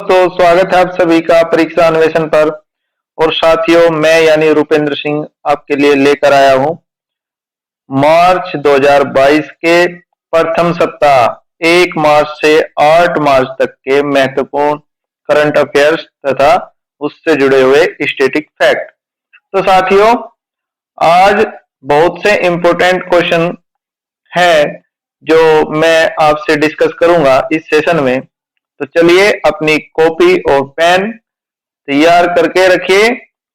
तो स्वागत है आप सभी का परीक्षा अन्वेषण पर। और साथियों, मैं यानी रूपेंद्र सिंह आपके लिए लेकर आया हूं मार्च 2022 के प्रथम सप्ताह 1 मार्च से 8 मार्च तक के महत्वपूर्ण करंट अफेयर्स तथा उससे जुड़े हुए स्टैटिक फैक्ट। तो साथियों, आज बहुत से इंपॉर्टेंट क्वेश्चन है जो मैं आपसे डिस्कस करूंगा इस सेशन में। तो चलिए अपनी कॉपी और पेन तैयार करके रखिए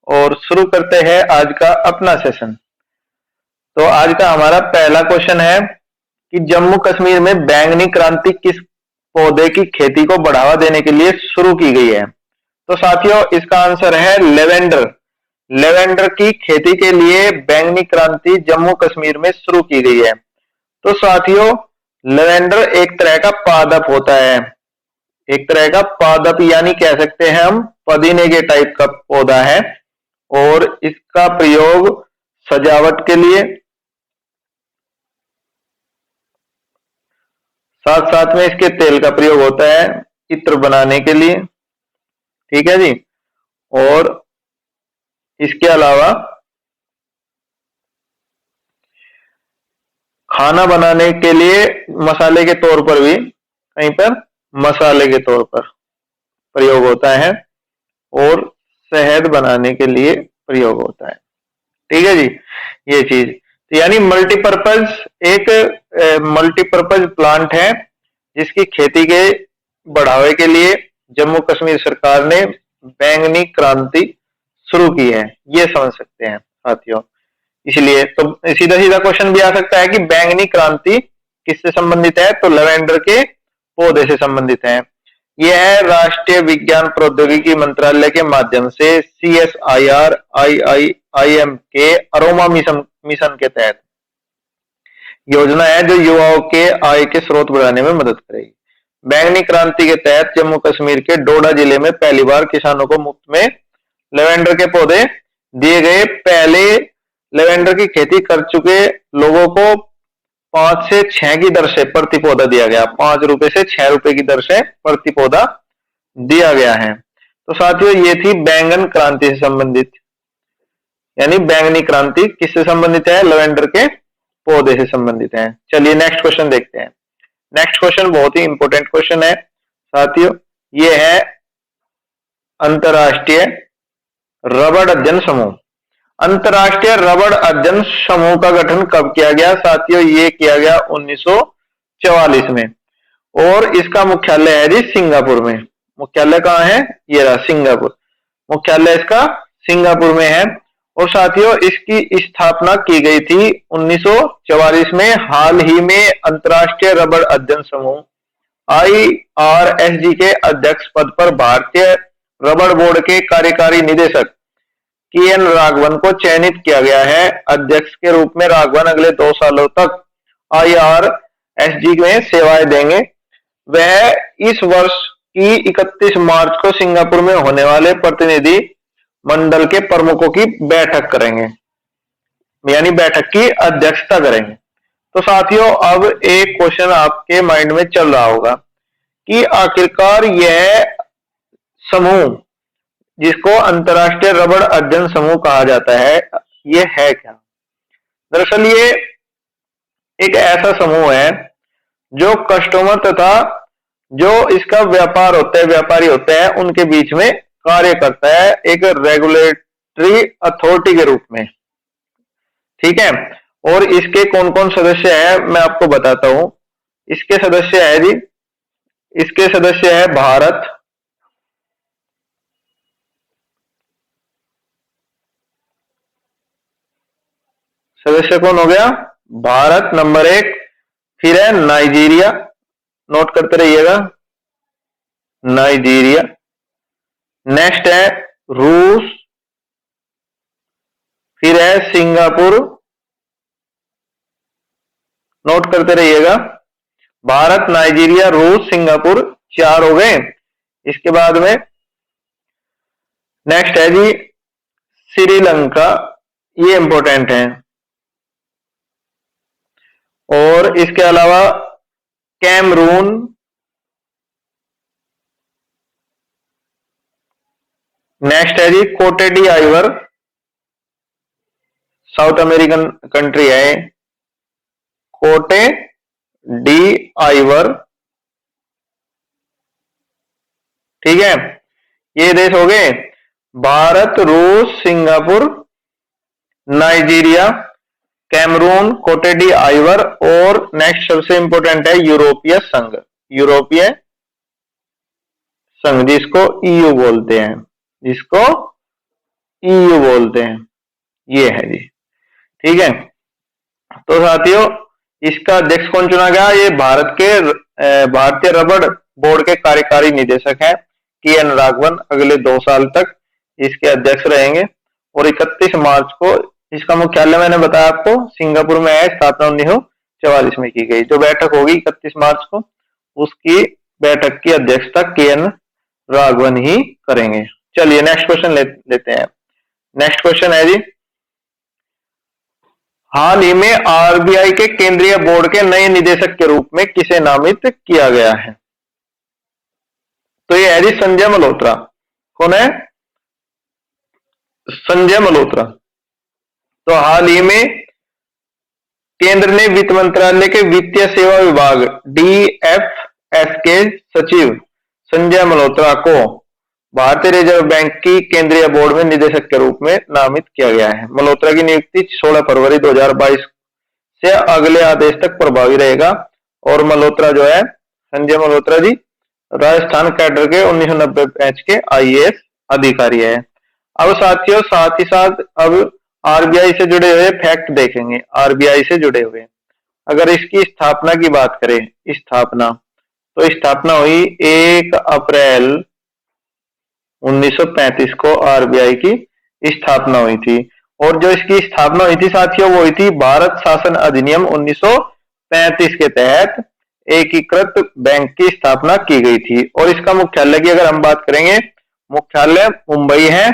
और शुरू करते हैं आज का अपना सेशन। तो आज का हमारा पहला क्वेश्चन है कि जम्मू कश्मीर में बैंगनी क्रांति किस पौधे की खेती को बढ़ावा देने के लिए शुरू की गई है? तो साथियों, इसका आंसर है लेवेंडर। लेवेंडर की खेती के लिए बैंगनी क्रांति जम्मू कश्मीर में शुरू की गई है। तो साथियों, लेवेंडर एक तरह का पादप होता है, एक तरह का पादप यानी कह सकते हैं हम पुदीने के टाइप का पौधा है। और इसका प्रयोग सजावट के लिए, साथ साथ में इसके तेल का प्रयोग होता है इत्र बनाने के लिए। ठीक है जी। और इसके अलावा खाना बनाने के लिए मसाले के तौर पर भी कहीं पर मसाले के तौर पर प्रयोग होता है और शहद बनाने के लिए प्रयोग होता है। ठीक है जी, ये चीज तो यानी मल्टीपर्पज, एक मल्टीपर्पज प्लांट है जिसकी खेती के बढ़ावे के लिए जम्मू कश्मीर सरकार ने बैंगनी क्रांति शुरू की है, ये समझ सकते हैं साथियों। इसलिए तो सीधा सीधा क्वेश्चन भी आ सकता है कि बैंगनी क्रांति किससे संबंधित है? तो लेवेंडर के पौधे से संबंधित है। यह है राष्ट्रीय विज्ञान प्रौद्योगिकी मंत्रालय के माध्यम से CSIR IIM के अरोमा मिशन के तहत योजना है जो युवाओं के आय के स्रोत बढ़ाने में मदद करेगी। बैंगनी क्रांति के तहत जम्मू कश्मीर के डोडा जिले में पहली बार किसानों को मुफ्त में लेवेंडर के पौधे दिए गए। पहले लेवेंडर की खेती कर चुके लोगों को 5 से 6 की दर से प्रति पौधा दिया गया, 5 रुपए से 6 रुपए की दर से प्रति पौधा दिया गया है। तो साथियों, ये थी बैंगन क्रांति से संबंधित, यानी बैंगनी क्रांति किससे संबंधित है? लेवेंडर के पौधे से संबंधित है। चलिए नेक्स्ट क्वेश्चन देखते हैं। नेक्स्ट क्वेश्चन बहुत ही इंपॉर्टेंट क्वेश्चन है साथियों। ये है अंतरराष्ट्रीय रबड़ अध्ययन समूह। अंतरराष्ट्रीय रबड़ अध्ययन समूह का गठन कब किया गया? साथियों, ये किया गया 1944 में और इसका मुख्यालय है जी सिंगापुर में। मुख्यालय कहाँ है? ये रहा सिंगापुर। मुख्यालय इसका सिंगापुर में है। और साथियों, इसकी स्थापना की गई थी 1944 में। हाल ही में अंतरराष्ट्रीय रबड़ अध्ययन समूह IRSG के अध्यक्ष पद पर भारतीय रबड़ बोर्ड के कार्यकारी निदेशक KN राघवन को चयनित किया गया है। अध्यक्ष के रूप में राघवन अगले 2 सालों तक IRSG में सेवाएं देंगे। वह इस वर्ष की 31 मार्च को सिंगापुर में होने वाले प्रतिनिधि मंडल के प्रमुखों की बैठक करेंगे, यानी बैठक की अध्यक्षता करेंगे। तो साथियों, अब एक क्वेश्चन आपके माइंड में चल रहा होगा कि आखिरकार यह समूह जिसको अंतरराष्ट्रीय रबड़ अध्ययन समूह कहा जाता है, यह है क्या? दरअसल ये एक ऐसा समूह है जो कस्टमर तथा जो इसका व्यापार होता है, व्यापारी होते हैं, उनके बीच में कार्य करता है एक रेगुलेटरी अथॉरिटी के रूप में। ठीक है। और इसके कौन कौन सदस्य है मैं आपको बताता हूं। इसके सदस्य है जी, इसके सदस्य है भारत, सदस्य कौन हो गया? भारत नंबर 1। फिर है नाइजीरिया, नोट करते रहिएगा, नाइजीरिया। नेक्स्ट है रूस, फिर है सिंगापुर, नोट करते रहिएगा। भारत, नाइजीरिया, रूस, सिंगापुर, 4 हो गए। इसके बाद में नेक्स्ट है जी श्रीलंका, ये इंपॉर्टेंट है। और इसके अलावा कैमरून, नेक्स्ट है जी कोटे D Ivoire, south American country है कोटे डी आइवर, ठीक है। ये देश हो गए भारत, रूस, सिंगापुर, नाइजीरिया, कैमरून, कोटे डी आइवर, और नेक्स्ट सबसे इंपॉर्टेंट है यूरोपीय संघ, यूरोपीय संघ जिसको ईयू बोलते हैं, जिसको ईयू बोलते हैं, ये है जी, ठीक है। तो साथियों इसका अध्यक्ष कौन चुना गया? ये भारत के भारतीय रबड़ बोर्ड के कार्यकारी निदेशक है के.एन. राघवन, अगले 2 साल तक इसके अध्यक्ष रहेंगे। और 31 मार्च को इसका मुख्यालय मैंने बताया आपको सिंगापुर में है, स्थापना 1944 में की गई। जो बैठक होगी 31 मार्च को, उसकी बैठक की अध्यक्षता के.एन. राघवन ही करेंगे। चलिए नेक्स्ट क्वेश्चन लेते हैं। नेक्स्ट क्वेश्चन है जी, हाल ही में आरबीआई के केंद्रीय बोर्ड के नए निदेशक के रूप में किसे नामित किया गया है? तो ये है जी संजय मल्होत्रा। कौन है? संजय मल्होत्रा। तो हाल ही में केंद्र ने वित्त मंत्रालय के वित्तीय सेवा विभाग डीएफएस के सचिव संजय मल्होत्रा को भारतीय रिजर्व बैंक की केंद्रीय बोर्ड में निदेशक के रूप में नामित किया गया है। मल्होत्रा की नियुक्ति 16 फरवरी 2022 से अगले आदेश तक प्रभावी रहेगा। और मल्होत्रा जो है, संजय मल्होत्रा जी राजस्थान कैडर के 1990 बैच के आईएएस अधिकारी है। अब साथियों साथ ही साथ अब आरबीआई से जुड़े हुए फैक्ट देखेंगे। आरबीआई से जुड़े हुए, अगर इसकी स्थापना की बात करें, स्थापना तो स्थापना हुई 1 अप्रैल 1935 को आरबीआई की स्थापना हुई थी। और जो इसकी स्थापना हुई थी साथियों, वो हुई थी भारत शासन अधिनियम 1935 के तहत एकीकृत बैंक की स्थापना की गई थी। और इसका मुख्यालय की अगर हम बात करेंगे, मुख्यालय मुंबई है।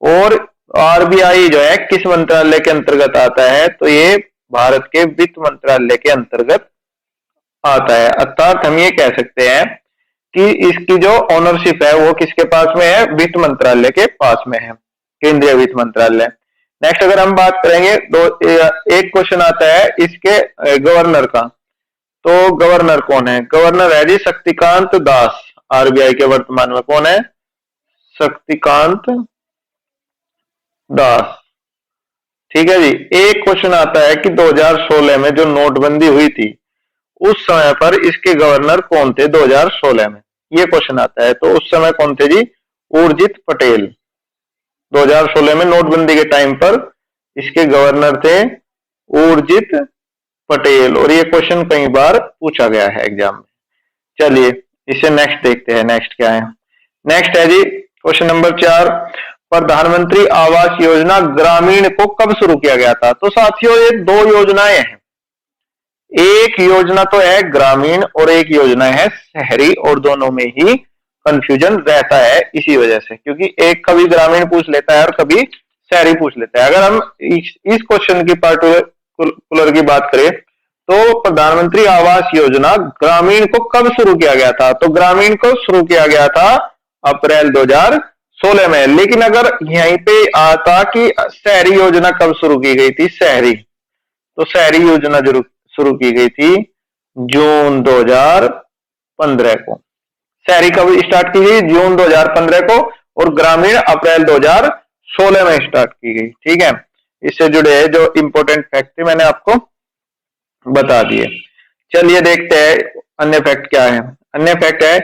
और आरबीआई जो है किस मंत्रालय के अंतर्गत आता है? तो ये भारत के वित्त मंत्रालय के अंतर्गत आता है। अर्थात हम ये कह सकते हैं कि इसकी जो ओनरशिप है वो किसके पास में है? वित्त मंत्रालय के पास में है, केंद्रीय वित्त मंत्रालय। नेक्स्ट अगर हम बात करेंगे, एक क्वेश्चन आता है इसके गवर्नर का। तो गवर्नर कौन है? गवर्नर है जी शक्तिकांत दास। आरबीआई के वर्तमान में कौन है? शक्तिकांत दास, ठीक है जी। एक क्वेश्चन आता है कि 2016 में जो नोटबंदी हुई थी उस समय पर इसके गवर्नर कौन थे? 2016 में ये क्वेश्चन आता है। तो उस समय कौन थे जी? उर्जित पटेल। 2016 में नोटबंदी के टाइम पर इसके गवर्नर थे उर्जित पटेल। और ये क्वेश्चन कई बार पूछा गया है एग्जाम में। चलिए इसे नेक्स्ट देखते हैं। नेक्स्ट क्या है? नेक्स्ट है जी क्वेश्चन नंबर 4, प्रधानमंत्री आवास योजना ग्रामीण को कब शुरू किया गया था? तो साथियों ये 2 योजनाएं हैं। एक योजना तो है ग्रामीण और एक योजना है शहरी, और दोनों में ही कंफ्यूजन रहता है इसी वजह से, क्योंकि एक कभी ग्रामीण पूछ लेता है और कभी शहरी पूछ लेता है। अगर हम इस क्वेश्चन की पार्टिकुलर की बात करें तो प्रधानमंत्री आवास योजना ग्रामीण को कब शुरू किया गया था? तो ग्रामीण को शुरू किया गया था अप्रैल 2016 में। लेकिन अगर यहीं पे आता कि शहरी योजना कब शुरू की गई थी, शहरी, तो शहरी योजना जरूर शुरू की गई थी जून 2015 को। शहरी कब स्टार्ट की गई? जून 2015 को। और ग्रामीण अप्रैल 2016 में स्टार्ट की गई, ठीक है। इससे जुड़े जो इंपॉर्टेंट फैक्ट थे मैंने आपको बता दिए। चलिए देखते हैं अन्य फैक्ट क्या है। अन्य फैक्ट है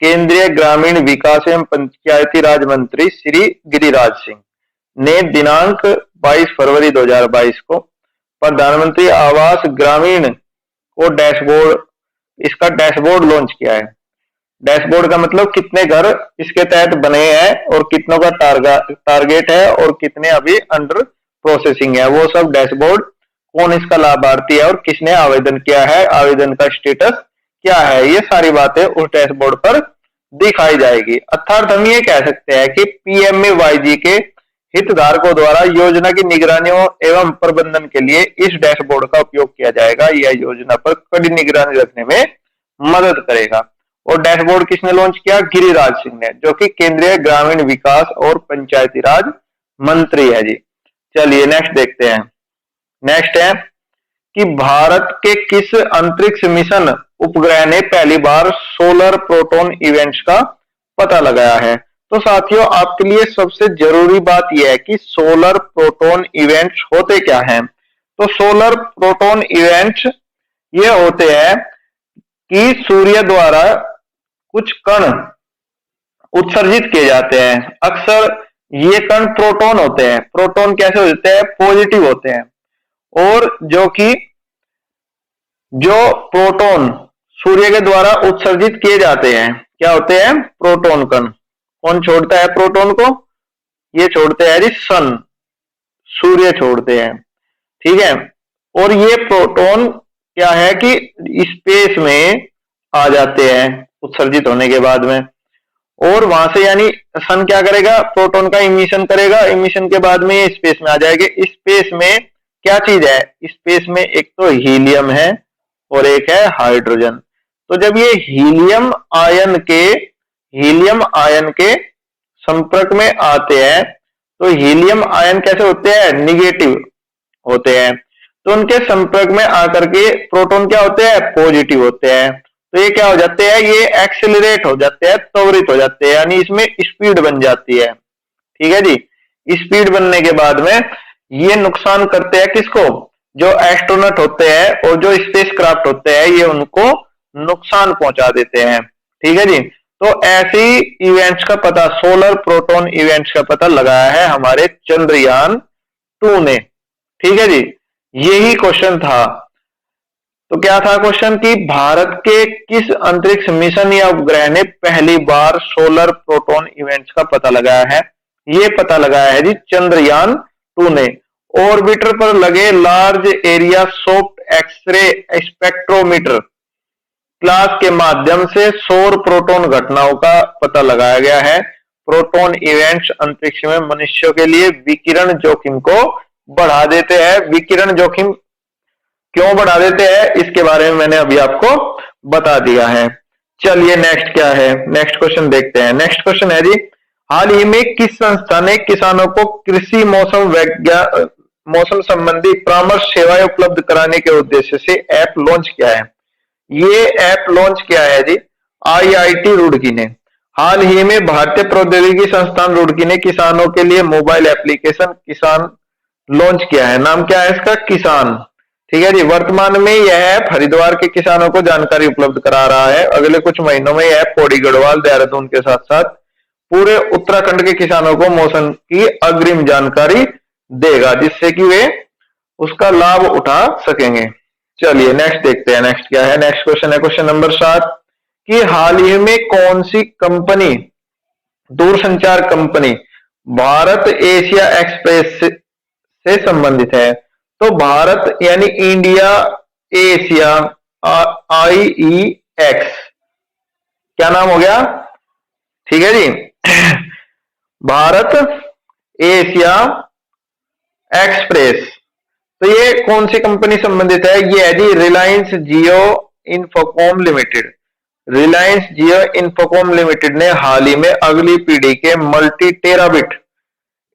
केंद्रीय ग्रामीण विकास एवं पंचायती राज मंत्री श्री गिरिराज सिंह ने दिनांक 22 फरवरी 2022 को प्रधानमंत्री आवास ग्रामीण को इसका डैशबोर्ड लॉन्च किया है। डैशबोर्ड का मतलब कितने घर इसके तहत बने हैं और कितनों का टारगेट है और कितने अभी अंडर प्रोसेसिंग है, वो सब डैशबोर्ड, कौन इसका लाभार्थी है और किसने आवेदन किया है, आवेदन का स्टेटस क्या है, ये सारी बातें उस डैशबोर्ड पर दिखाई जाएगी। अर्थात हम ये कह सकते हैं कि पीएमएवाईजी के हितधारकों द्वारा योजना की निगरानी एवं प्रबंधन के लिए इस डैशबोर्ड का उपयोग किया जाएगा। यह योजना पर कड़ी निगरानी रखने में मदद करेगा। और डैशबोर्ड किसने लॉन्च किया? गिरिराज सिंह ने, जो कि केंद्रीय ग्रामीण विकास और पंचायती राज मंत्री है जी। चलिए नेक्स्ट देखते हैं। नेक्स्ट है कि भारत के किस अंतरिक्ष मिशन उपग्रह ने पहली बार सोलर प्रोटॉन इवेंट्स का पता लगाया है? तो साथियों, आपके लिए सबसे जरूरी बात यह है कि सोलर प्रोटॉन इवेंट्स होते क्या हैं। तो सोलर प्रोटॉन इवेंट्स ये होते हैं कि सूर्य द्वारा कुछ कण उत्सर्जित किए जाते हैं। अक्सर ये कण प्रोटॉन होते हैं। प्रोटॉन कैसे होते हैं? पॉजिटिव होते हैं। और जो प्रोटॉन सूर्य के द्वारा उत्सर्जित किए जाते हैं, क्या होते हैं? प्रोटॉन कण। कौन छोड़ता है प्रोटॉन को? ये छोड़ते हैं जी सन, सूर्य छोड़ते हैं। ठीक है। और ये प्रोटॉन क्या है कि स्पेस में आ जाते हैं उत्सर्जित होने के बाद में, और वहां से यानी सन क्या करेगा? प्रोटॉन का इमिशन करेगा। इमिशन के बाद में ये स्पेस में आ जाएंगे। स्पेस में क्या चीज है? स्पेस में एक तो हीलियम है और एक है हाइड्रोजन। तो जब ये हीलियम आयन के संपर्क में आते हैं, तो हीलियम आयन कैसे होते हैं? निगेटिव होते हैं। तो उनके संपर्क में आकर के प्रोटॉन क्या होते हैं? पॉजिटिव होते हैं। तो ये क्या हो जाते हैं? ये एक्सेलरेट हो जाते हैं, त्वरित हो जाते हैं, यानी इसमें स्पीड बन जाती है। ठीक है जी। स्पीड बनने के बाद में ये नुकसान करते हैं किसको? जो एस्ट्रोनॉट होते हैं और जो स्पेस क्राफ्ट होते हैं, ये उनको नुकसान पहुंचा देते हैं। ठीक है जी। तो ऐसी इवेंट्स का पता, सोलर प्रोटॉन इवेंट्स का पता लगाया है हमारे चंद्रयान 2 ने। ठीक है जी। यही क्वेश्चन था। तो क्या था क्वेश्चन कि भारत के किस अंतरिक्ष मिशन या उपग्रह ने पहली बार सोलर प्रोटॉन इवेंट्स का पता लगाया है? ये पता लगाया है जी चंद्रयान 2 ने। ऑर्बिटर पर लगे large area soft X-ray spectrometer class के माध्यम से सौर प्रोटॉन घटनाओं का पता लगाया गया है। प्रोटॉन इवेंट्स अंतरिक्ष में मनुष्यों के लिए विकिरण जोखिम को बढ़ा देते हैं। विकिरण जोखिम क्यों बढ़ा देते हैं, इसके बारे में मैंने अभी आपको बता दिया है। चलिए नेक्स्ट क्या है? नेक्स्ट क्वेश्चन देखते हैं। नेक्स्ट क्वेश्चन है जी, हाल ही में किस संस्था ने किसानों को कृषि मौसम संबंधी परामर्श सेवाएं उपलब्ध कराने के उद्देश्य से ऐप लॉन्च किया है? ये ऐप लॉन्च किया है जी IIT रुड़की ने। हाल ही में भारतीय प्रौद्योगिकी संस्थान रुड़की ने किसानों के लिए मोबाइल एप्लीकेशन किसान लॉन्च किया है। नाम क्या है इसका? किसान। ठीक है जी। वर्तमान में यह ऐप हरिद्वार के किसानों को जानकारी उपलब्ध करा रहा है। अगले कुछ महीनों में यह ऐप पौड़ी गढ़वाल, देहरादून के साथ साथ पूरे उत्तराखंड के किसानों को मौसम की अग्रिम जानकारी देगा, जिससे कि वे उसका लाभ उठा सकेंगे। चलिए नेक्स्ट देखते हैं। नेक्स्ट क्या है? नेक्स्ट क्वेश्चन है क्वेश्चन नंबर 7 कि हाल ही में कौन सी कंपनी, दूरसंचार कंपनी भारत एशिया एक्सप्रेस से संबंधित है? तो भारत यानी इंडिया एशिया IEX, क्या नाम हो गया? ठीक है जी। Bharat Asia express. तो ये कौन सी कंपनी संबंधित है? ये है जी रिलायंस जियो इन्फोकॉम लिमिटेड। रिलायंस जियो इन्फोकॉम लिमिटेड ने हाल ही में अगली पीढ़ी के multi terabit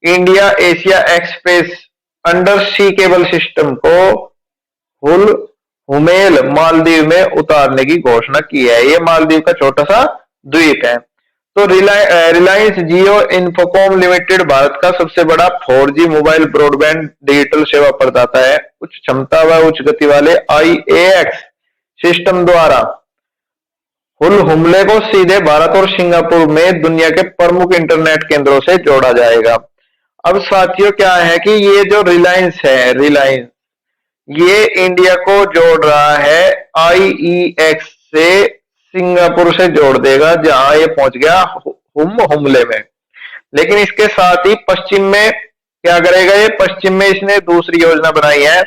India Asia express under sea cable system को हुमेल मालदीव में उतारने की घोषणा की है। ये मालदीव का छोटा सा द्वीप है। तो रिलायंस जियो इन्फोकॉम लिमिटेड भारत का सबसे बड़ा 4G मोबाइल ब्रॉडबैंड डिजिटल सेवा प्रदाता है। उच्च क्षमता व उच्च गति वाले IAX सिस्टम द्वारा हुमले को सीधे भारत और सिंगापुर में दुनिया के प्रमुख इंटरनेट केंद्रों से जोड़ा जाएगा। अब साथियों क्या है कि ये जो रिलायंस है, रिलायंस ये इंडिया को जोड़ रहा है IEX से, सिंगापुर से जोड़ देगा, जहां ये पहुंच गया हुमले में। लेकिन इसके साथ ही पश्चिम में क्या करेगा? ये पश्चिम में इसने दूसरी योजना बनाई है।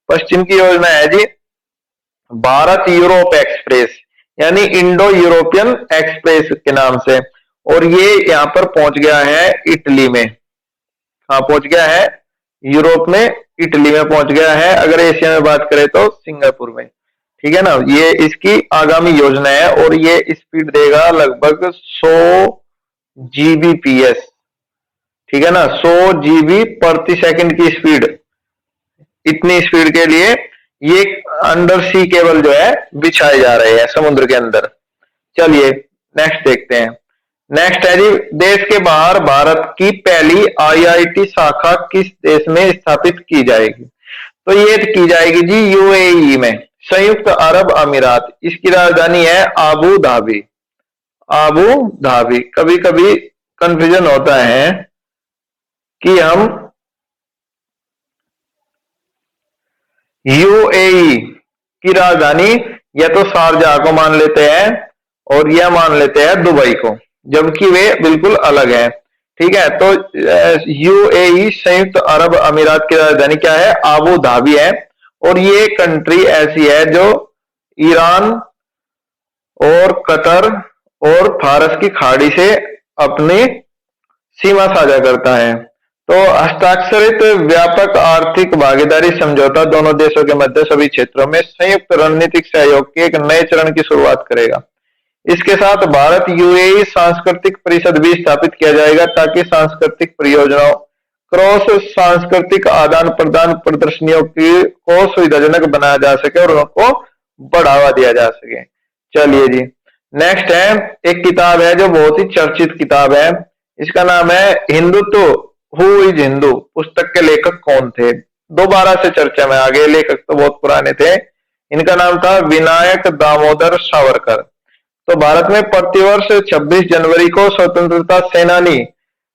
पश्चिम की योजना है जी भारत यूरोप एक्सप्रेस, यानी इंडो यूरोपियन एक्सप्रेस के नाम से। और ये यहां पर पहुंच गया है इटली में। कहां पहुंच गया है? यूरोप में, इटली में पहुंच गया है। अगर एशिया में बात करें तो सिंगापुर में। ठीक है ना, ये इसकी आगामी योजना है और ये स्पीड देगा लगभग 100 Gbps। ठीक है ना, 100 GB/सेकंड की स्पीड। इतनी स्पीड के लिए ये अंडर सी केबल जो है बिछाए जा रहे हैं समुद्र के अंदर। चलिए नेक्स्ट देखते हैं। नेक्स्ट है जी, देश के बाहर भारत की पहली आईआईटी शाखा किस देश में स्थापित की जाएगी? तो ये की जाएगी जी यूएई में, संयुक्त अरब अमीरात। इसकी राजधानी है आबू धाबी। Abu Dhabi. कभी कभी कंफ्यूजन होता है कि हम यूएई की राजधानी या तो शारजाह को मान लेते हैं और या मान लेते हैं दुबई को, जबकि वे बिल्कुल अलग है। ठीक है, तो यूएई संयुक्त अरब अमीरात की राजधानी क्या है? आबू धाबी है। और ये कंट्री ऐसी है जो ईरान और कतर और फारस की खाड़ी से अपनी सीमा साझा करता है। तो हस्ताक्षरित व्यापक आर्थिक भागीदारी समझौता दोनों देशों के मध्य सभी क्षेत्रों में संयुक्त रणनीतिक सहयोग के एक नए चरण की शुरुआत करेगा। इसके साथ भारत यूएई सांस्कृतिक परिषद भी स्थापित किया जाएगा ताकि सांस्कृतिक परियोजनाओं, क्रॉस सांस्कृतिक आदान प्रदान, प्रदर्शनियों को सुविधाजनक बनाया जा सके और उनको बढ़ावा दिया जा सके। चलिए जी, नेक्स्ट है एक किताब है जो बहुत ही चर्चित किताब है। इसका नाम है हिंदुत्व, हु इज हिंदू। पुस्तक के लेखक कौन थे? दोबारा से चर्चा में आ गए, लेखक तो बहुत पुराने थे। इनका नाम था विनायक दामोदर सावरकर। तो भारत में प्रतिवर्ष 26 जनवरी को स्वतंत्रता सेनानी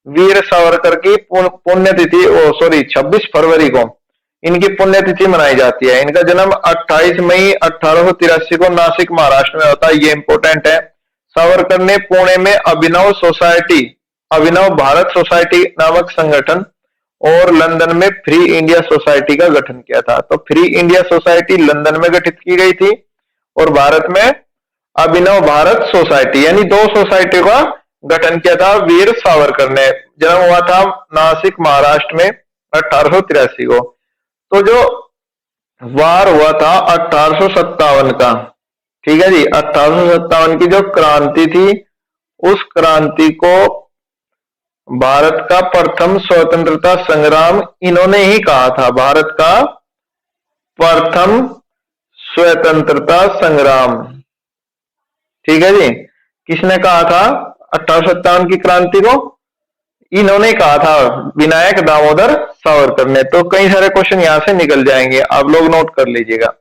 वीर सावरकर की पुण्यतिथि, 26 फरवरी को इनकी पुण्यतिथि मनाई जाती है। इनका जन्म 28 मई 1883 को नासिक महाराष्ट्र में होता है। ये इंपॉर्टेंट है। सावरकर ने पुणे में अभिनव भारत सोसाइटी नामक संगठन और लंदन में फ्री इंडिया सोसाइटी का गठन किया था। तो फ्री इंडिया सोसाइटी लंदन में गठित की गई थी और भारत में अभिनव भारत सोसाइटी, यानी दो सोसाइटी का गठन किया था वीर सावरकर ने। जन्म हुआ था नासिक महाराष्ट्र में 1883 को। तो जो वार हुआ था 1857 का, ठीक है जी, 1857 की जो क्रांति थी, उस क्रांति को भारत का प्रथम स्वतंत्रता संग्राम इन्होंने ही कहा था। भारत का प्रथम स्वतंत्रता संग्राम, ठीक है जी, किसने कहा था? 1857 की क्रांति को इन्होंने कहा था, विनायक दामोदर सावरकर ने। तो कई सारे क्वेश्चन यहां से निकल जाएंगे, आप लोग नोट कर लीजिएगा।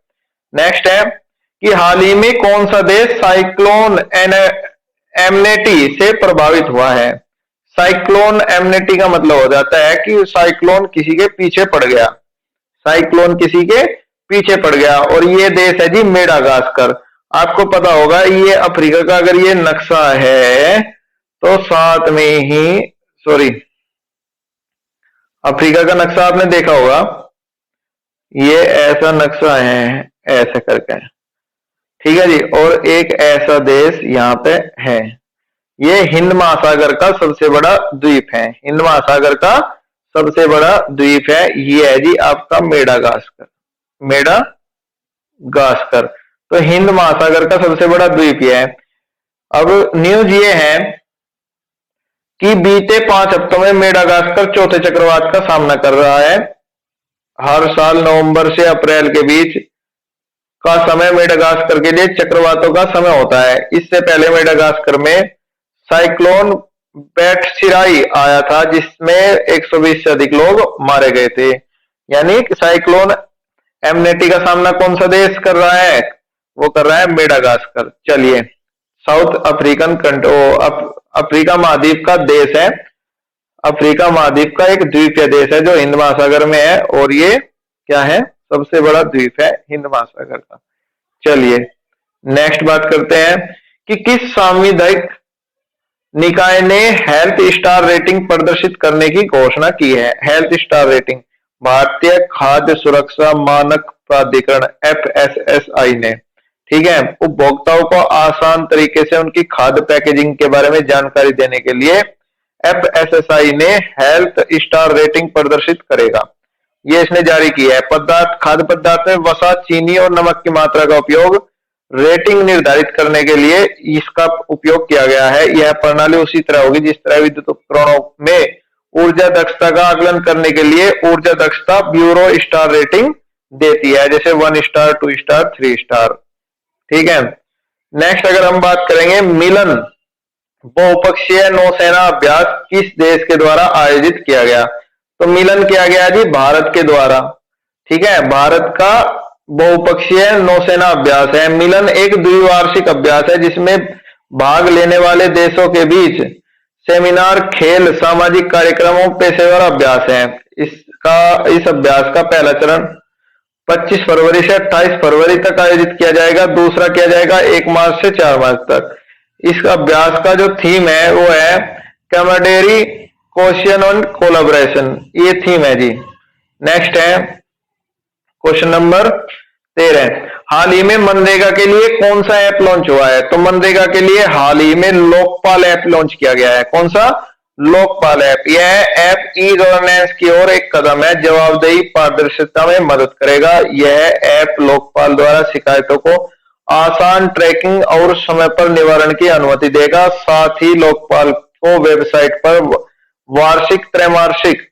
नेक्स्ट है कि हाल ही में कौन सा देश साइक्लोन एमनेटी से प्रभावित हुआ है? साइक्लोन एमनेटी का मतलब हो जाता है कि साइक्लोन किसी के पीछे पड़ गया, साइक्लोन किसी के पीछे पड़ गया। और ये देश है जी मेडागास्कर। आपको पता होगा ये अफ्रीका का अगर ये नक्शा है तो साथ में ही, अफ्रीका का नक्शा आपने देखा होगा, ये ऐसा नक्शा है ऐसा करके, ठीक है जी। और एक ऐसा देश यहाँ पे है, ये हिंद महासागर का सबसे बड़ा द्वीप है। हिंद महासागर का सबसे बड़ा द्वीप है, ये है जी आपका मेडागास्कर। मेडागास्कर तो हिंद महासागर का सबसे बड़ा द्वीप ये है। अब न्यूज ये है कि बीते 5 हफ्तों में मेडागास्कर चौथे चक्रवात का सामना कर रहा है। हर साल नवंबर से अप्रैल के बीच का समय मेडागास्कर के लिए चक्रवातों का समय होता है। इससे पहले मेडागास्कर में साइक्लोन बैटसिराई आया था जिसमें 120 से अधिक लोग मारे गए थे। यानी साइक्लोन एमनेटी का सामना कौन सा देश कर रहा है? वो कर रहा है मेडागास्कर। चलिए, साउथ अफ्रीकन अफ्रीका महाद्वीप का देश है। अफ्रीका महाद्वीप का एक द्वीपीय देश है जो हिंद महासागर में है और ये क्या है? सबसे बड़ा द्वीप है हिंद महासागर का। चलिए नेक्स्ट बात करते हैं कि किस सांविधानिक निकाय ने हेल्थ स्टार रेटिंग प्रदर्शित करने की घोषणा की है? हेल्थ स्टार रेटिंग भारतीय खाद्य सुरक्षा मानक प्राधिकरण FSSAI ने, ठीक है, उपभोक्ताओं को आसान तरीके से उनकी खाद्य पैकेजिंग के बारे में जानकारी देने के लिए FSSAI ने हेल्थ स्टार रेटिंग प्रदर्शित करेगा। ये इसने जारी की है। पदार्थ खाद्य पदार्थ में वसा, चीनी और नमक की मात्रा का उपयोग रेटिंग निर्धारित करने के लिए इसका उपयोग किया गया है। यह प्रणाली उसी तरह होगी जिस तरह विद्युत उपकरणों में ऊर्जा दक्षता का आकलन करने के लिए ऊर्जा दक्षता ब्यूरो स्टार रेटिंग देती है, जैसे 1 स्टार, 2 स्टार, 3 स्टार। ठीक है। नेक्स्ट अगर हम बात करेंगे, मिलन बहुपक्षीय नौसेना अभ्यास किस देश के द्वारा आयोजित किया गया? तो मिलन किया गया जी भारत के द्वारा। ठीक है, भारत का बहुपक्षीय नौसेना अभ्यास है। मिलन एक द्विवार्षिक अभ्यास है जिसमें भाग लेने वाले देशों के बीच सेमिनार, खेल, सामाजिक कार्यक्रमों, पेशेवर अभ्यास है। इस अभ्यास का पहला चरण 25 फरवरी से 28 फरवरी तक आयोजित किया जाएगा। दूसरा किया जाएगा 1 मार्च से 4 मार्च तक। इस अभ्यास का जो थीम है वो है कैमरेडरी, कोशियन एंड कोलैबोरेशन, ये थीम है जी। नेक्स्ट है क्वेश्चन नंबर 13। हाल ही में मनरेगा के लिए कौन सा ऐप लॉन्च हुआ है? तो मनरेगा के लिए हाल ही में लोकपाल ऐप लॉन्च किया गया है। कौन सा? लोकपाल ऐप। यह ऐप ई गवर्नेंस की ओर एक कदम है, जवाबदेही पारदर्शिता में मदद करेगा। यह ऐप लोकपाल द्वारा शिकायतों को आसान ट्रैकिंग और समय पर निवारण की अनुमति देगा। साथ ही लोकपाल को वेबसाइट पर वार्षिक, त्रैमासिक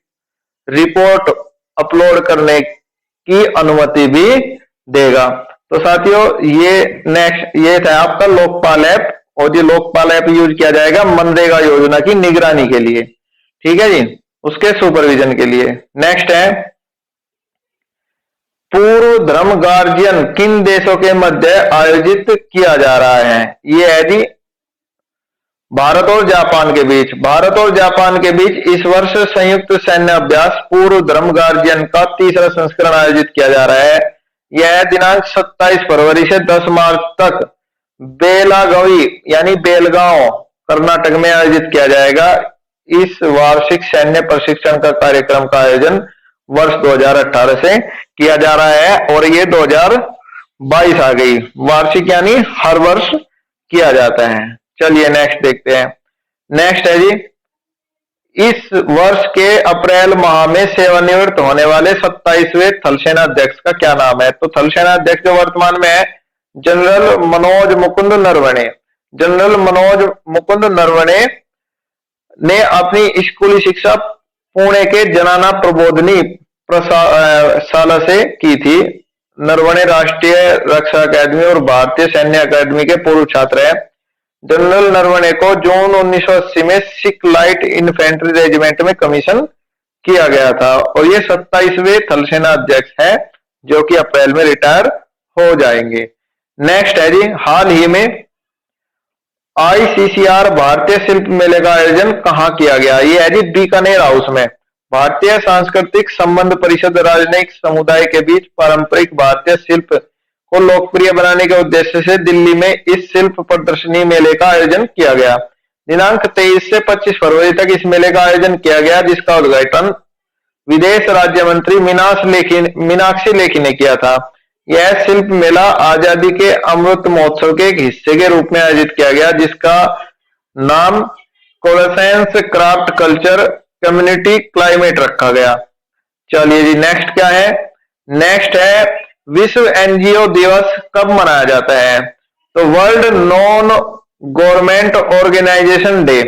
रिपोर्ट अपलोड करने की अनुमति भी देगा। तो साथियों ये था आपका लोकपाल ऐप, और ये लोकपाल ऐप यूज किया जाएगा मनरेगा योजना की निगरानी के लिए। ठीक है जी, उसके सुपरविजन के लिए। नेक्स्ट है पूर्व धर्म गार्जियन किन देशों के मध्य आयोजित किया जा रहा है? ये है जी भारत और जापान के बीच। भारत और जापान के बीच इस वर्ष संयुक्त सैन्य अभ्यास पूर्व धर्म गार्जियन का तीसरा संस्करण आयोजित किया जा रहा है। यह दिनांक 27 फरवरी से 10 मार्च तक बेलागवी यानी बेलगांव, कर्नाटक में आयोजित किया जाएगा। इस वार्षिक सैन्य प्रशिक्षण का कार्यक्रम का आयोजन वर्ष 2018 से किया जा रहा है, और ये 2022 आ गई। वार्षिक यानी हर वर्ष किया जाता है। चलिए नेक्स्ट देखते हैं। नेक्स्ट है जी, इस वर्ष के अप्रैल माह में सेवानिवृत्त होने वाले 27वें थल सेना अध्यक्ष का क्या नाम है? तो थल सेना अध्यक्ष जो वर्तमान में है जनरल मनोज मुकुंद नरवणे। जनरल मनोज मुकुंद नरवणे ने अपनी स्कूली शिक्षा पुणे के जनाना प्रबोधिनी शाला से की थी। नरवणे राष्ट्रीय रक्षा अकादमी और भारतीय सैन्य अकादमी के पूर्व छात्र हैं। जनरल नरवणे को जून 1980 में सिख लाइट इन्फेंट्री रेजिमेंट में कमीशन किया गया था, और ये 27वें थल सेना अध्यक्ष हैं जो कि अप्रैल में रिटायर हो जाएंगे। नेक्स्ट है जी, हाल ही में ICCR भारतीय शिल्प मेले का आयोजन कहाँ किया गया? ये है जी बीकानेर हाउस में। भारतीय सांस्कृतिक संबंध परिषद राजनयिक समुदाय के बीच पारंपरिक भारतीय शिल्प को लोकप्रिय बनाने के उद्देश्य से दिल्ली में इस शिल्प प्रदर्शनी मेले का आयोजन किया गया। दिनांक 23 से 25 फरवरी तक इस मेले का आयोजन किया गया, जिसका उद्घाटन विदेश राज्य मंत्री मीनाक्षी लेखी ने किया था। यह शिल्प मेला आजादी के अमृत महोत्सव के एक हिस्से के रूप में आयोजित किया गया, जिसका नाम कोलेसेंस क्राफ्ट कल्चर कम्युनिटी क्लाइमेट रखा गया। चलिए जी नेक्स्ट क्या है? नेक्स्ट है विश्व एनजीओ दिवस कब मनाया जाता है? तो world non government organisation day.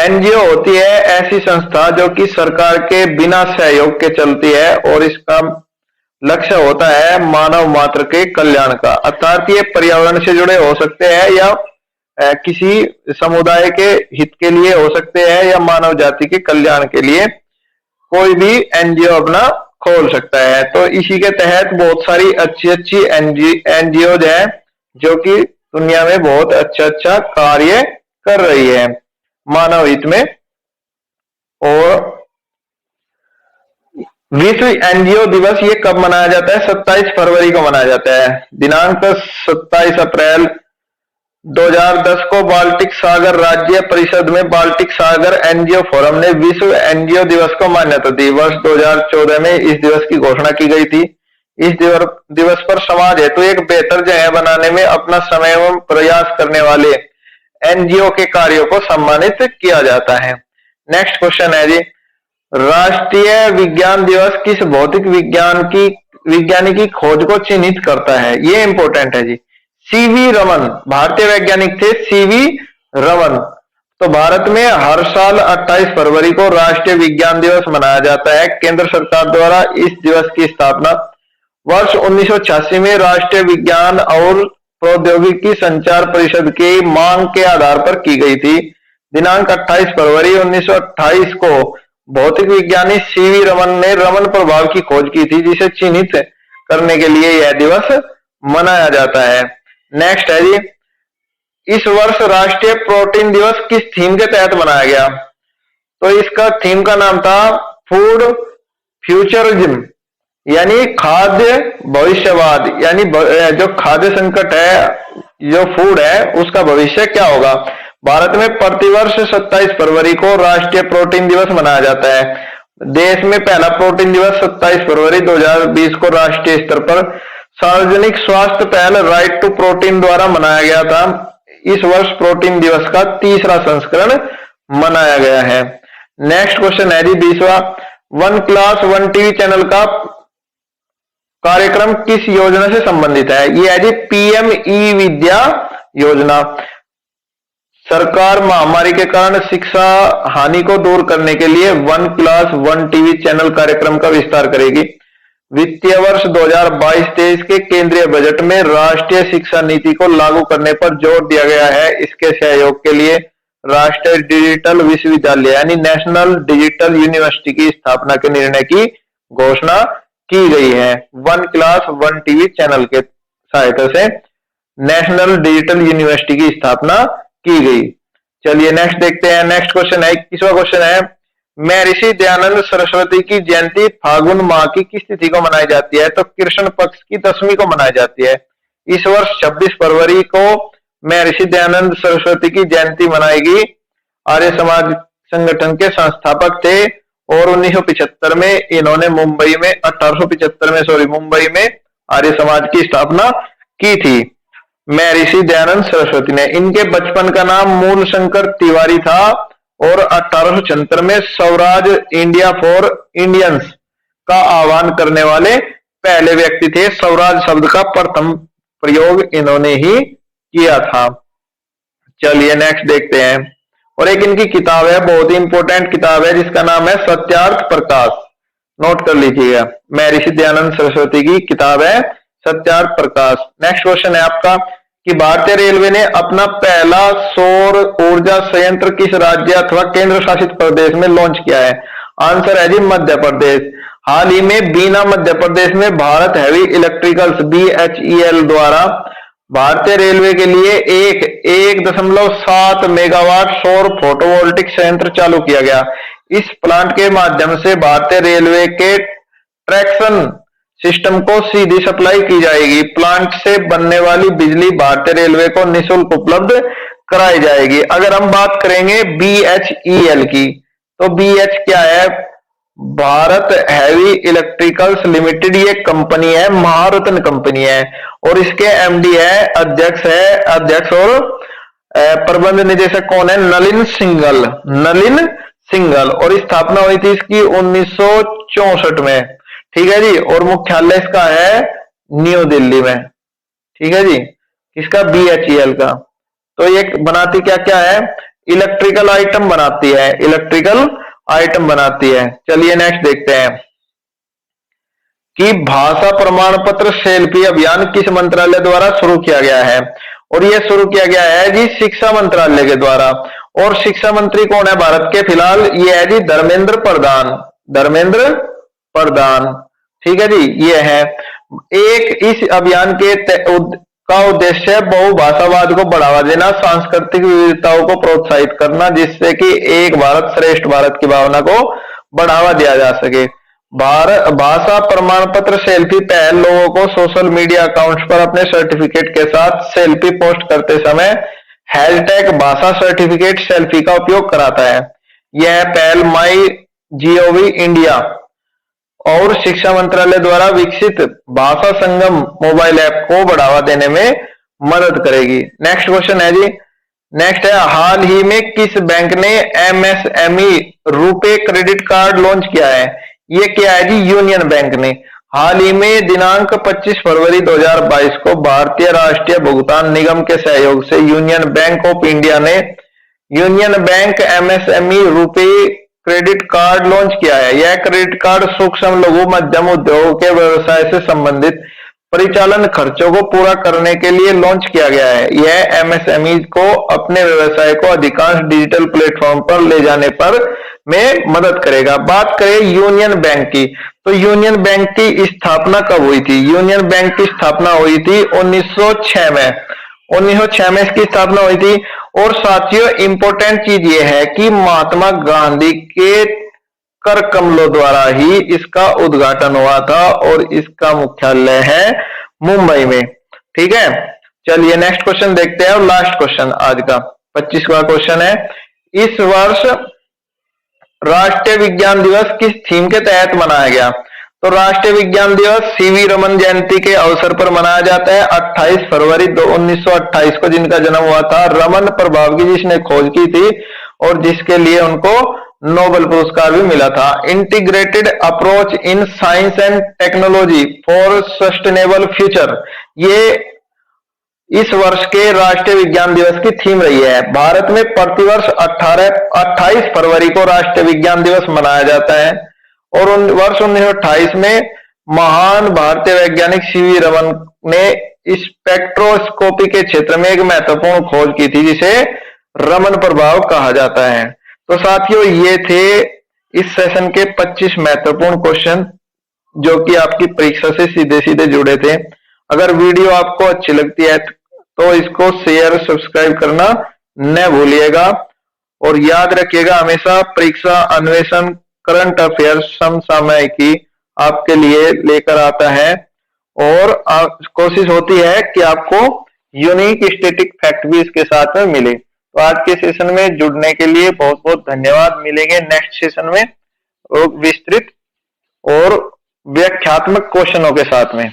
NGO होती है ऐसी संस्था जो कि सरकार के बिना सहयोग के चलती है, और इसका लक्ष्य होता है मानव मात्र के कल्याण का। अर्थात ये पर्यावरण से जुड़े हो सकते हैं या किसी समुदाय के हित के लिए हो सकते हैं, या मानव जाति के कल्याण के लिए कोई भी एनजीओ अपना खोल सकता है। तो इसी के तहत बहुत सारी अच्छी एनजीओ है जो कि दुनिया में बहुत अच्छा कार्य कर रही है मानव हित में। और विश्व एनजीओ दिवस ये कब मनाया जाता है? 27 फरवरी को मनाया जाता है। दिनांक 27 अप्रैल 2010 को बाल्टिक सागर राज्य परिषद में बाल्टिक सागर एनजीओ फोरम ने विश्व एनजीओ दिवस को मान्यता दी। वर्ष 2014 में इस दिवस की घोषणा की गई थी। इस दिवस पर समाज हेतु एक बेहतर जगह बनाने में अपना समय एवं प्रयास करने वाले एनजीओ के कार्यों को सम्मानित किया जाता है। नेक्स्ट क्वेश्चन है जी, राष्ट्रीय विज्ञान दिवस किस भौतिक विज्ञानी की खोज को चिन्हित करता है? ये इंपॉर्टेंट है जी। सीवी रमन भारतीय वैज्ञानिक थे, सीवी रमन। तो भारत में हर साल 28 फरवरी को राष्ट्रीय विज्ञान दिवस मनाया जाता है। केंद्र सरकार द्वारा इस दिवस की स्थापना वर्ष 1986 में राष्ट्रीय विज्ञान और प्रौद्योगिकी संचार परिषद की मांग के आधार पर की गई थी। दिनांक 28 फरवरी 1928 को भौतिक विज्ञानी सीवी रमन ने रमन प्रभाव की खोज की थी, जिसे चिन्हित करने के लिए यह दिवस मनाया जाता है। नेक्स्ट है जी, इस वर्ष राष्ट्रीय प्रोटीन दिवस किस थीम के तहत मनाया गया? तो इसका थीम का नाम था फूड फ्यूचरिज्म, यानी खाद्य भविष्यवाद, यानी जो खाद्य संकट है, जो फूड है, उसका भविष्य क्या होगा। भारत में प्रतिवर्ष 27 फरवरी को राष्ट्रीय प्रोटीन दिवस मनाया जाता है। देश में पहला प्रोटीन दिवस 27 फरवरी 2020 को राष्ट्रीय स्तर पर सार्वजनिक स्वास्थ्य पहल राइट टू प्रोटीन द्वारा मनाया गया था। इस वर्ष प्रोटीन दिवस का तीसरा संस्करण मनाया गया है। नेक्स्ट क्वेश्चन है जी 20वां, one class one TV channel का कार्यक्रम किस योजना से संबंधित है? ये है जी पीएम ई विद्या योजना। सरकार महामारी के कारण शिक्षा हानि को दूर करने के लिए one class one TV channel कार्यक्रम का विस्तार करेगी। वित्तीय वर्ष 2022-23 के केंद्रीय बजट में राष्ट्रीय शिक्षा नीति को लागू करने पर जोर दिया गया है। इसके सहयोग के लिए राष्ट्रीय डिजिटल विश्वविद्यालय यानी नेशनल डिजिटल यूनिवर्सिटी की स्थापना के निर्णय की घोषणा की गई है। One class one TV channel के सहायता से नेशनल डिजिटल यूनिवर्सिटी की स्थापना की गई। चलिए नेक्स्ट देखते हैं। नेक्स्ट क्वेश्चन है 21वां क्वेश्चन है, महर्षि दयानंद सरस्वती की जयंती फागुन माह की किस तिथि को मनाई जाती है? तो कृष्ण पक्ष की दशमी को मनाई जाती है। इस वर्ष 26 फरवरी को महर्षि दयानंद सरस्वती की जयंती मनाएगी। आर्य समाज संगठन के संस्थापक थे और 1975 में इन्होंने मुंबई में 1875 में मुंबई में आर्य समाज की स्थापना की थी महर्षि दयानंद सरस्वती ने। इनके बचपन का नाम मूल शंकर तिवारी था और 1876 में स्वराज इंडिया फॉर इंडियंस का आह्वान करने वाले पहले व्यक्ति थे। स्वराज शब्द का प्रथम प्रयोग इन्होंने ही किया था। चलिए नेक्स्ट देखते हैं। और एक इनकी किताब है, बहुत ही इंपॉर्टेंट किताब है, जिसका नाम है सत्यार्थ प्रकाश। नोट कर लीजिएगा, महर्षि दयानंद सरस्वती की किताब है सत्यार्थ प्रकाश। नेक्स्ट क्वेश्चन है आपका कि भारतीय रेलवे ने अपना पहला सौर ऊर्जा संयंत्र किस राज्य अथवा केंद्र शासित प्रदेश में लॉन्च किया है? आंसर है जी मध्य प्रदेश। हाल ही में बीना मध्य प्रदेश में भारत हैवी इलेक्ट्रिकल्स BHEL द्वारा भारतीय रेलवे के लिए 1.7 मेगावाट सौर फोटोवोल्टिक संयंत्र चालू किया गया। इस प्लांट के माध्यम से भारतीय रेलवे के ट्रैक्शन सिस्टम को सीधी सप्लाई की जाएगी। प्लांट से बनने वाली बिजली भारतीय रेलवे को निःशुल्क उपलब्ध कराई जाएगी। अगर हम बात करेंगे BHEL की, तो BH क्या है? भारत हैवी इलेक्ट्रिकल्स लिमिटेड ये कंपनी है, महारत्न कंपनी है और इसके MD है, अध्यक्ष और प्रबंध निदेशक कौन है? नलिन सिंघल। और स्थापना हुई थी इसकी 1964 में। ठीक है जी। और मुख्यालय इसका है न्यू दिल्ली में। ठीक है जी, इसका BHEL का। तो ये बनाती क्या क्या है? इलेक्ट्रिकल आइटम बनाती है, इलेक्ट्रिकल आइटम बनाती है। चलिए नेक्स्ट देखते हैं कि भाषा प्रमाण पत्र सेल्फी अभियान किस मंत्रालय द्वारा शुरू किया गया है? और यह शुरू किया गया है जी शिक्षा मंत्रालय के द्वारा। और शिक्षा मंत्री कौन है भारत के फिलहाल? ये है जी धर्मेंद्र प्रधान। ठीक है जी, ये है। इस अभियान का उद्देश्य बहुभाषावाद को बढ़ावा देना, सांस्कृतिक विविधताओं को प्रोत्साहित करना, जिससे कि एक भारत श्रेष्ठ भारत की भावना को बढ़ावा दिया जा सके। भाषा प्रमाण पत्र सेल्फी पहल लोगों को सोशल मीडिया अकाउंट्स पर अपने सर्टिफिकेट के साथ सेल्फी पोस्ट करते समय हैशटैग भाषा सर्टिफिकेट सेल्फी का उपयोग कराता है। यह पहल MyGov इंडिया और शिक्षा मंत्रालय द्वारा विकसित भाषा संगम मोबाइल ऐप को बढ़ावा देने में मदद करेगी। नेक्स्ट क्वेश्चन है जी, नेक्स्ट है, हाल ही में किस बैंक ने MSME RuPay credit card launch किया है? ये क्या है जी? यूनियन बैंक ने। हाल ही में दिनांक 25 फरवरी 2022 को भारतीय राष्ट्रीय भुगतान निगम के सहयोग से यूनियन बैंक ऑफ इंडिया ने union bank MSME RuPay credit card launch किया है। यह क्रेडिट कार्ड सूक्ष्म लघु मध्यम उद्योगों के व्यवसाय से संबंधित परिचालन खर्चों को पूरा करने के लिए लॉन्च किया गया है। यह एमएसएमई को अपने व्यवसाय को अधिकांश डिजिटल प्लेटफॉर्म पर ले जाने पर में मदद करेगा। बात करें यूनियन बैंक की, तो यूनियन बैंक की स्थापना कब हुई थी? यूनियन बैंक की स्थापना हुई थी 1906 में। 1906 में इसकी स्थापना हुई थी। और साथियों, इंपॉर्टेंट चीज ये है कि महात्मा गांधी के कर कमलों द्वारा ही इसका उद्घाटन हुआ था और इसका मुख्यालय है मुंबई में। ठीक है, चलिए नेक्स्ट क्वेश्चन देखते हैं और लास्ट क्वेश्चन आज का 25वां क्वेश्चन है, इस वर्ष राष्ट्रीय विज्ञान दिवस किस थीम के तहत मनाया गया? तो राष्ट्रीय विज्ञान दिवस सीवी रमन जयंती के अवसर पर मनाया जाता है। 28 फरवरी 1928 को जिनका जन्म हुआ था, रमन प्रभाव की जिसने खोज की थी और जिसके लिए उनको नोबेल पुरस्कार भी मिला था। Integrated approach in science and technology for sustainable future, ये इस वर्ष के राष्ट्रीय विज्ञान दिवस की थीम रही है। भारत में प्रतिवर्ष 28 फरवरी को राष्ट्रीय विज्ञान दिवस मनाया जाता है और वर्ष 1928 में महान भारतीय वैज्ञानिक सीवी रमन ने स्पेक्ट्रोस्कोपी के क्षेत्र में एक महत्वपूर्ण खोज की थी जिसे रमन प्रभाव कहा जाता है। तो साथियों, ये थे इस सेशन के 25 महत्वपूर्ण क्वेश्चन जो कि आपकी परीक्षा से सीधे सीधे जुड़े थे। अगर वीडियो आपको अच्छी लगती है तो इसको शेयर सब्सक्राइब करना न भूलिएगा और याद रखिएगा हमेशा परीक्षा अन्वेषण करंट अफेयर्स समसामयिकी आपके लिए लेकर आता है और कोशिश होती है कि आपको यूनिक स्टैटिक फैक्ट भी इसके साथ में मिले। तो आज के सेशन में जुड़ने के लिए बहुत बहुत धन्यवाद। मिलेंगे नेक्स्ट सेशन में विस्तृत और व्याख्यात्मक क्वेश्चनों के साथ में।